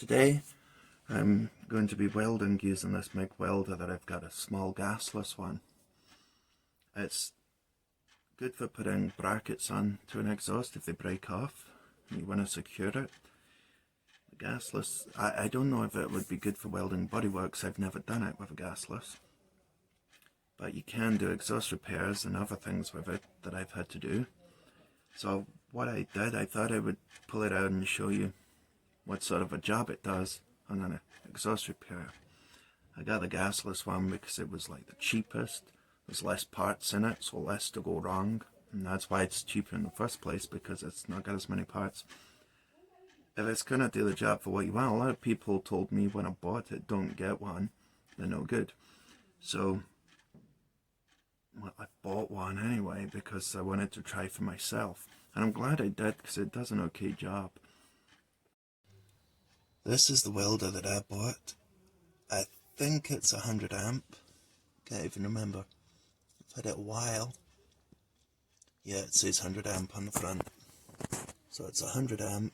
Today I'm going to be welding using this MIG welder that I've got, a small gasless one. It's good for putting brackets on to an exhaust if they break off and you want to secure it. The gasless, I don't know if it would be good for welding bodyworks. I've never done it with a gasless. But you can do exhaust repairs and other things with it that I've had to do. So what I did, I thought I would pull it out and show you what sort of a job it does on an exhaust repair. I got the gasless one because it was like the cheapest. There's less parts in it, so less to go wrong. And that's why it's cheaper in the first place, because it's not got as many parts. If it's going to do the job for what you want, a lot of people told me when I bought it, don't get one, they're no good. So well, I bought one anyway because I wanted to try for myself. And I'm glad I did, because it does an okay job. This is the welder that I bought. I think it's 100 amp. Can't even remember. I've had it a while. Yeah, it says 100 amp on the front. So it's 100 amp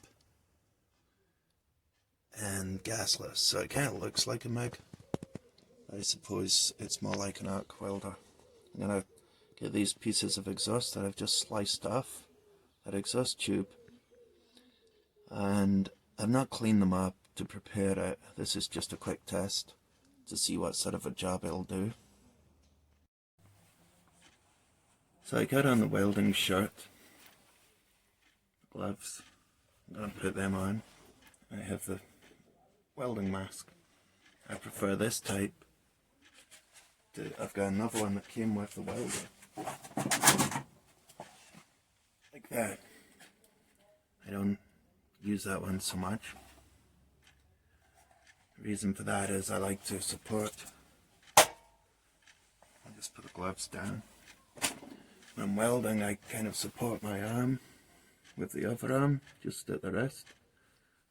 and gasless. So it kind of looks like a MIG. I suppose it's more like an arc welder. I'm going to get these pieces of exhaust that I've just sliced off that exhaust tube, and I've not cleaned them up to prepare it. This is just a quick test to see what sort of a job it'll do. So I got on the welding shirt, gloves, I'm going to put them on. I have the welding mask. I prefer this type. I've got another one that came with the welder. Like that. I don't use that one so much. The reason for that is I like to support. I just put the gloves down. When I'm welding, I kind of support my arm with the other arm, just at the wrist.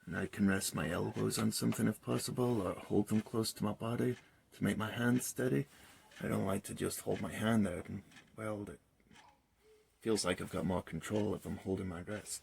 And I can rest my elbows on something if possible, or hold them close to my body to make my hand steady. I don't like to just hold my hand out and weld it. Feels like I've got more control if I'm holding my wrist.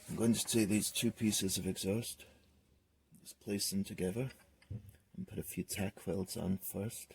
I'm going to take these two pieces of exhaust, just place them together and put a few tack welds on first.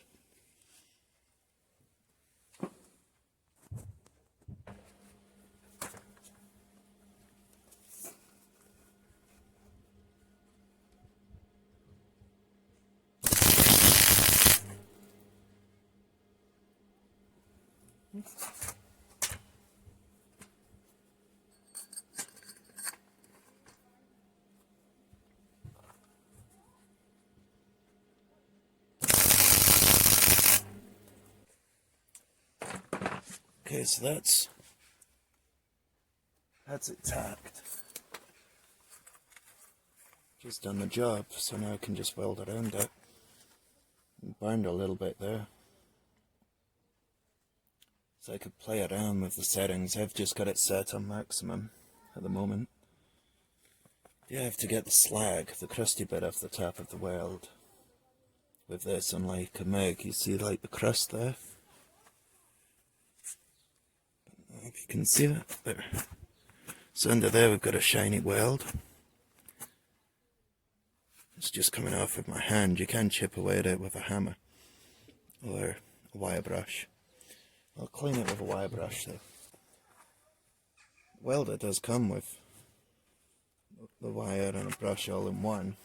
Okay, so that's it tacked. Just done the job, so now I can just weld around it. Burned a little bit there. So I could play around with the settings. I've just got it set on maximum at the moment. You have to get the slag, the crusty bit off the top of the weld. With this, unlike a MIG, you see like the crust there? If you can see that there. So under there we've got a shiny weld. It's just coming off with my hand. You can chip away at it with a hammer or a wire brush. I'll clean it with a wire brush though. Welder does come with the wire and a brush all in one.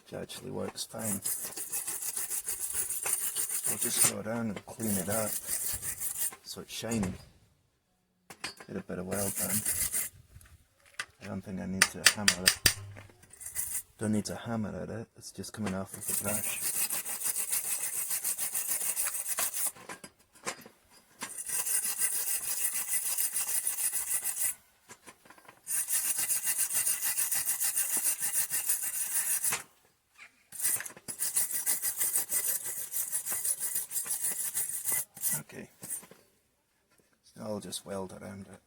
Which actually works fine. I'll just go around and clean it up so it's shiny. Get a bit of weld done. I don't think I need to hammer it. Don't need to hammer at it, it's just coming off with the brush. Okay, so I'll just weld around it.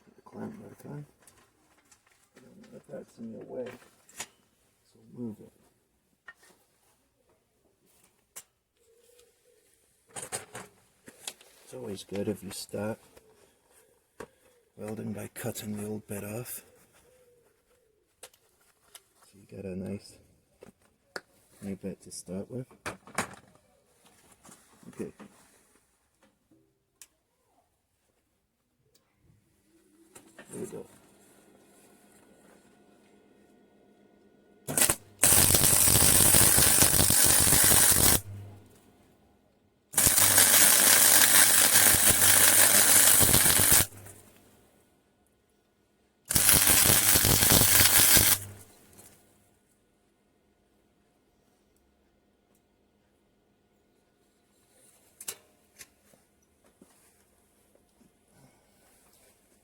Put the clamp back on. I don't know if that's in your way, so move it. It's always good if you start welding by cutting the old bit off, so you get a nice new bit to start with. Okay. There we go.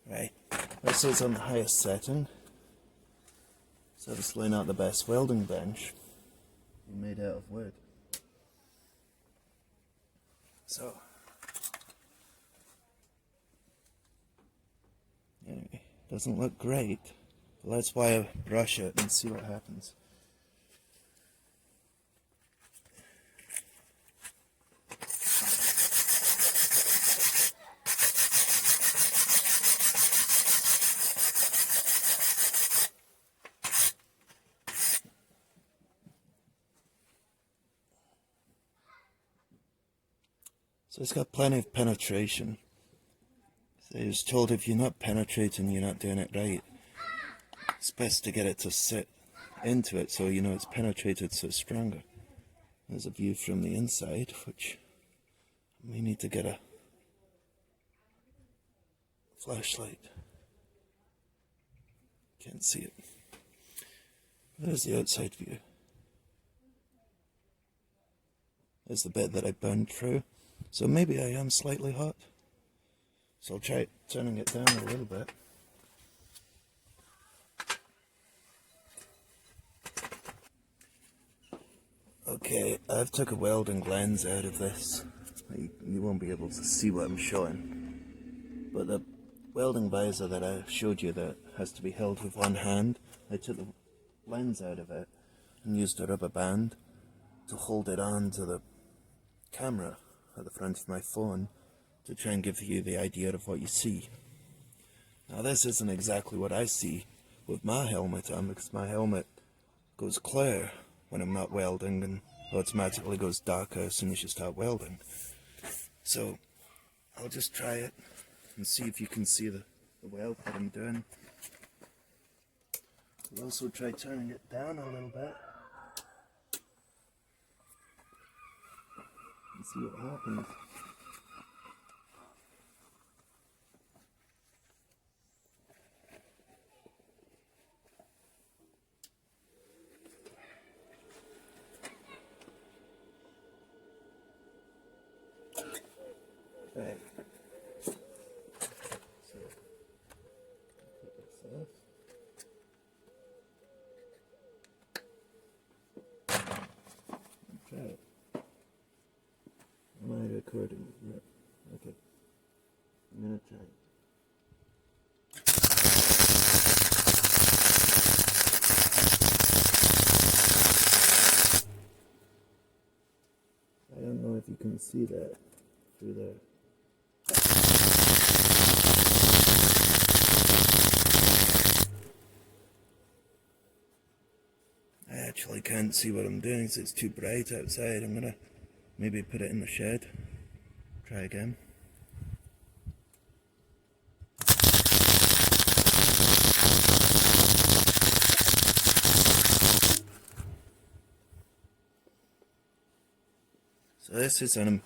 Right, this is on the highest setting, so obviously not the best welding bench, made out of wood. So, anyway, doesn't look great, but that's why I brush it and see what happens. So it's got plenty of penetration. So I was told if you're not penetrating, you're not doing it right. It's best to get it to sit into it so you know it's penetrated, so it's stronger. There's a view from the inside, which we need to get a flashlight. Can't see it. There's the outside view. There's the bit that I burned through. So maybe I am slightly hot. So I'll try turning it down a little bit. Okay, I've took a welding lens out of this. You won't be able to see what I'm showing. But the welding visor that I showed you that has to be held with one hand, I took the lens out of it and used a rubber band to hold it on to the camera at the front of my phone to try and give you the idea of what you see. Now this isn't exactly what I see with my helmet on, because my helmet goes clear when I'm not welding and automatically goes darker as soon as you start welding. So I'll just try it and see if you can see the weld that I'm doing. I'll also try turning it down a little bit and see what happens. Right. So, put this off. Try it. Am I recording? Yep. Okay. I'm gonna try it. I don't know if you can see that through there. I actually can't see what I'm doing because it's too bright outside. I'm gonna maybe put it in the shed. Try again. So this is on,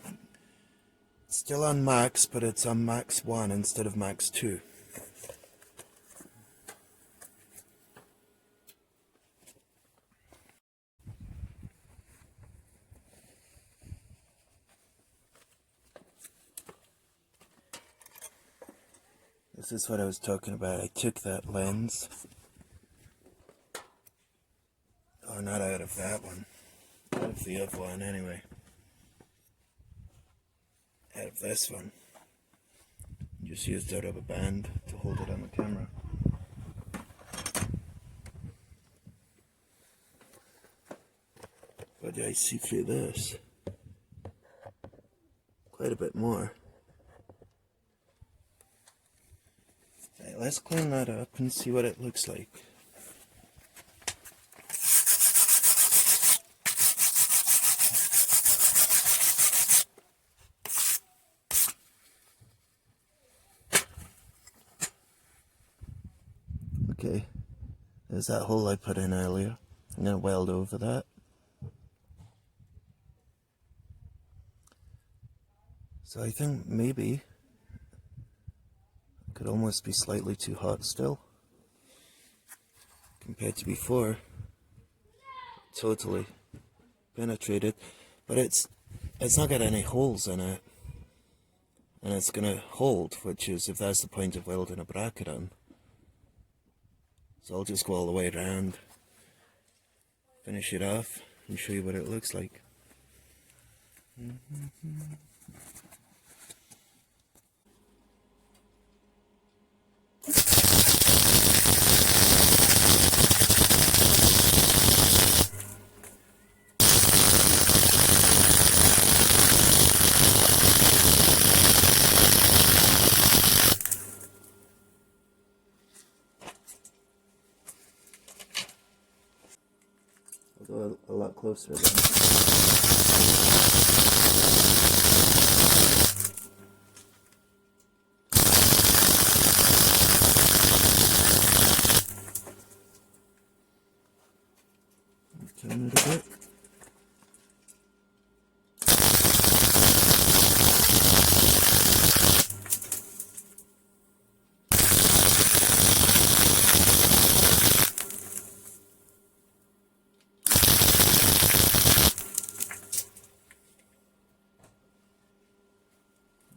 still on max, but it's on max 1 instead of max 2. This is what I was talking about. I took that lens, or not out of that one, out of the other one anyway, out of this one. Just used out of a band to hold it on the camera. What do I see through this? Quite a bit more. Right, let's clean that up and see what it looks like. Okay, there's that hole I put in earlier. I'm going to weld over that. So I think maybe it could almost be slightly too hot still compared to before. Totally penetrated, but it's not got any holes in it, and it's going to hold, which is if that's the point of welding a bracket on. So I'll just go all the way around, finish it off, and show you what it looks like. I'll go a lot closer then. Turn it a bit.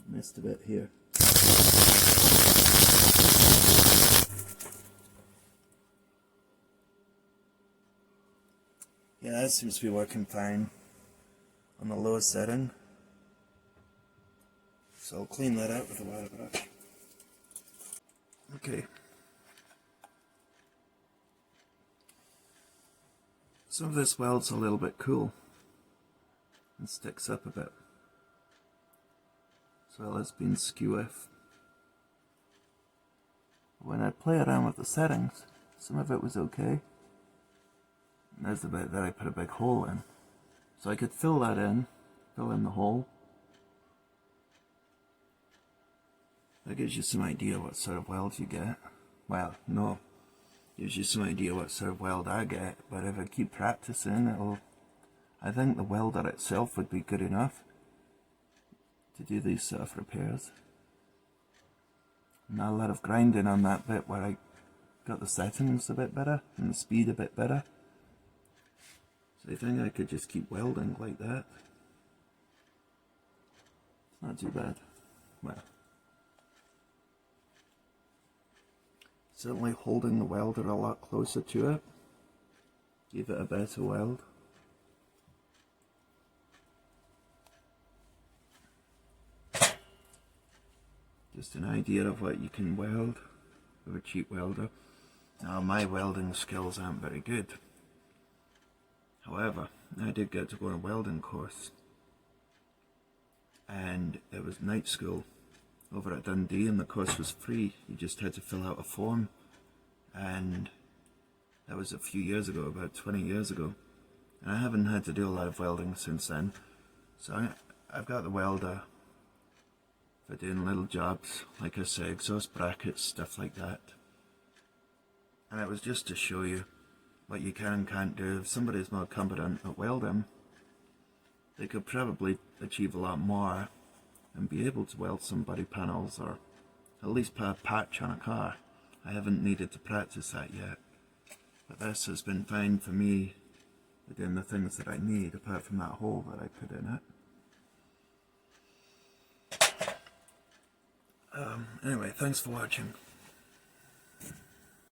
Missed a bit here. Yeah, that seems to be working fine on the lowest setting. So I'll clean that out with a wire brush. Okay. Some of this weld's a little bit cool and sticks up a bit. So that's been skew if. When I play around with the settings, some of it was okay. And there's the bit that I put a big hole in. So I could fill that in, fill in the hole. That gives you some idea what sort of weld you get. Well, no, gives you some idea what sort of weld I get, but if I keep practicing, I think the welder itself would be good enough to do these sort of repairs. Not a lot of grinding on that bit where I got the settings a bit better and the speed a bit better. So I think I could just keep welding like that. It's not too bad. Well, certainly holding the welder a lot closer to it gave it a better weld. Just an idea of what you can weld with a cheap welder. Now my welding skills aren't very good. However, I did get to go on a welding course, and it was night school over at Dundee, and the course was free. You just had to fill out a form, and that was a few years ago, about 20 years ago. And I haven't had to do a lot of welding since then, so I've got the welder for doing little jobs, like I say, exhaust brackets, stuff like that. And it was just to show you what you can and can't do. If somebody's more competent at welding, they could probably achieve a lot more and be able to weld some body panels or at least put a patch on a car. I haven't needed to practice that yet, but this has been fine for me for doing the things that I need, apart from that hole that I put in it. Anyway, thanks for watching.